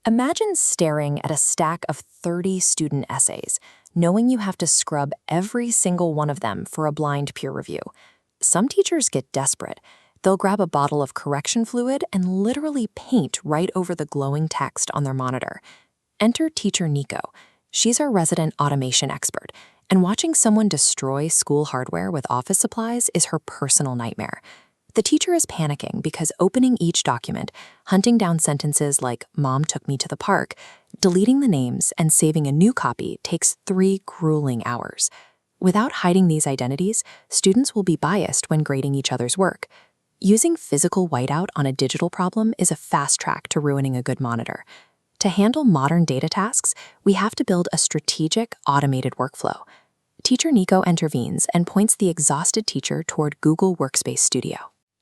Imagine staring at a stack of 30 student essays, knowing you have to scrub every single one of them for a blind peer review. Some teachers get desperate. They'll grab a bottle of correction fluid and literally paint right over the glowing text on their monitor. Enter teacher Nico. She's our resident automation expert, and watching someone destroy school hardware with office supplies is her personal nightmare. The teacher is panicking because opening each document, hunting down sentences like "Mom took me to the park," deleting the names, and saving a new copy takes 3 grueling hours. Without hiding these identities, students will be biased when grading each other's work. Using physical whiteout on a digital problem is a fast track to ruining a good monitor. To handle modern data tasks, we have to build a strategic, automated workflow. Teacher Nico intervenes and points the exhausted teacher toward Google Workspace Studio.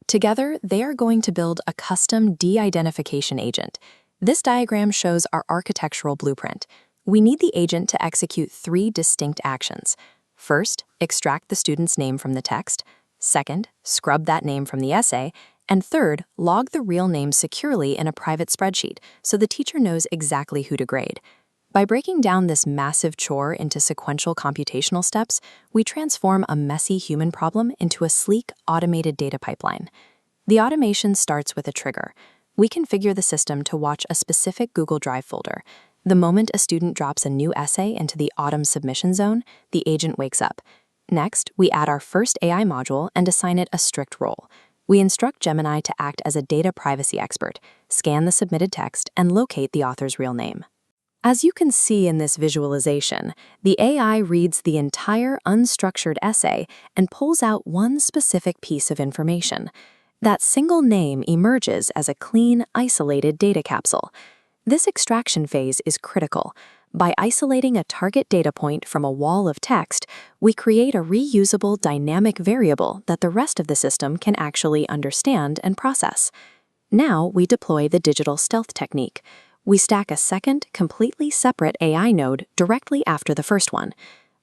Together, they are going to build a custom de-identification agent. This diagram shows our architectural blueprint. We need the agent to execute 3 distinct actions. First, extract the student's name from the text. Second, scrub that name from the essay. And third, log the real name securely in a private spreadsheet so the teacher knows exactly who to grade. By breaking down this massive chore into sequential computational steps, we transform a messy human problem into a sleek, automated data pipeline. The automation starts with a trigger. We configure the system to watch a specific Google Drive folder. The moment a student drops a new essay into the autumn submission zone, the agent wakes up. Next, we add our first AI module and assign it a strict role. We instruct Gemini to act as a data privacy expert, scan the submitted text, and locate the author's real name. As you can see in this visualization, the AI reads the entire unstructured essay and pulls out one specific piece of information. That single name emerges as a clean, isolated data capsule. This extraction phase is critical. By isolating a target data point from a wall of text, we create a reusable dynamic variable that the rest of the system can actually understand and process. Now we deploy the digital stealth technique. We stack a second, completely separate AI node directly after the first one.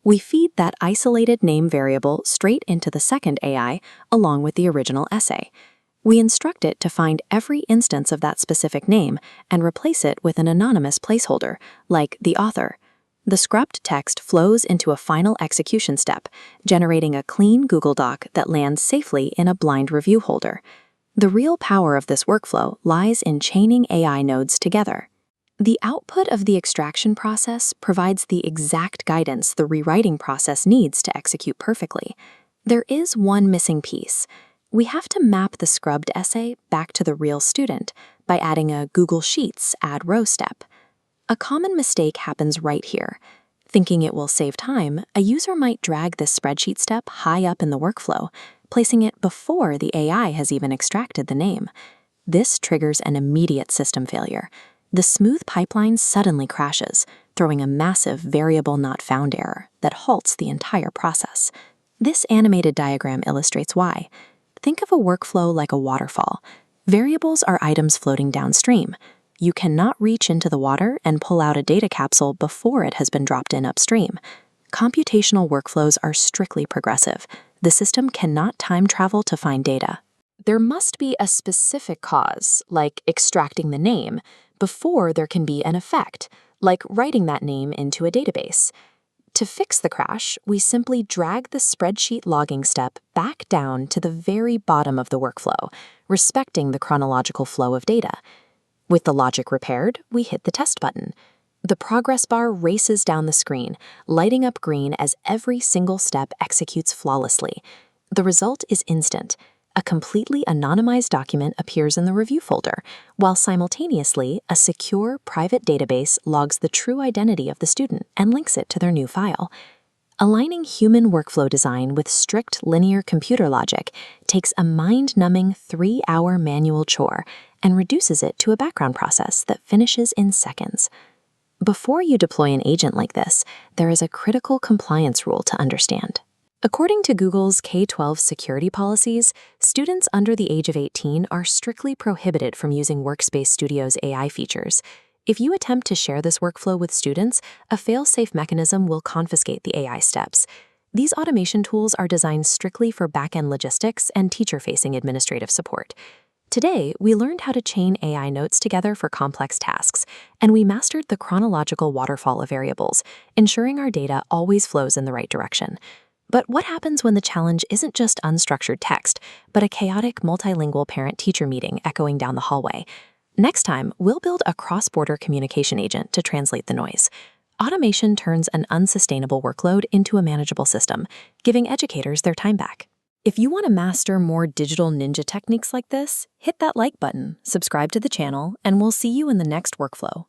We feed that isolated name variable straight into the second AI along with the original essay. We instruct it to find every instance of that specific name and replace it with an anonymous placeholder, like the author. The scrubbed text flows into a final execution step, generating a clean Google Doc that lands safely in a blind review holder. The real power of this workflow lies in chaining AI nodes together. The output of the extraction process provides the exact guidance the rewriting process needs to execute perfectly. There is one missing piece. We have to map the scrubbed essay back to the real student by adding a Google Sheets add row step. A common mistake happens right here. Thinking it will save time, a user might drag this spreadsheet step high up in the workflow, placing it before the AI has even extracted the name. This triggers an immediate system failure. The smooth pipeline suddenly crashes, throwing a massive variable not found error that halts the entire process. This animated diagram illustrates why. Think of a workflow like a waterfall. Variables are items floating downstream. You cannot reach into the water and pull out a data capsule before it has been dropped in upstream. Computational workflows are strictly progressive. The system cannot time travel to find data. There must be a specific cause, like extracting the name, before there can be an effect, like writing that name into a database. To fix the crash, we simply drag the spreadsheet logging step back down to the very bottom of the workflow, respecting the chronological flow of data. With the logic repaired, we hit the test button. The progress bar races down the screen, lighting up green as every single step executes flawlessly. The result is instant. A completely anonymized document appears in the review folder, while simultaneously a secure private database logs the true identity of the student and links it to their new file. Aligning human workflow design with strict linear computer logic takes a mind-numbing 3-hour manual chore and reduces it to a background process that finishes in seconds. Before you deploy an agent like this, there is a critical compliance rule to understand. According to Google's K-12 security policies, students under the age of 18 are strictly prohibited from using Workspace Studio's AI features. If you attempt to share this workflow with students, a fail-safe mechanism will confiscate the AI steps. These automation tools are designed strictly for back-end logistics and teacher-facing administrative support. Today, we learned how to chain AI notes together for complex tasks, and we mastered the chronological waterfall of variables, ensuring our data always flows in the right direction. But what happens when the challenge isn't just unstructured text, but a chaotic multilingual parent-teacher meeting echoing down the hallway? Next time, we'll build a cross-border communication agent to translate the noise. Automation turns an unsustainable workload into a manageable system, giving educators their time back. If you want to master more digital ninja techniques like this, hit that like button, subscribe to the channel, and we'll see you in the next workflow.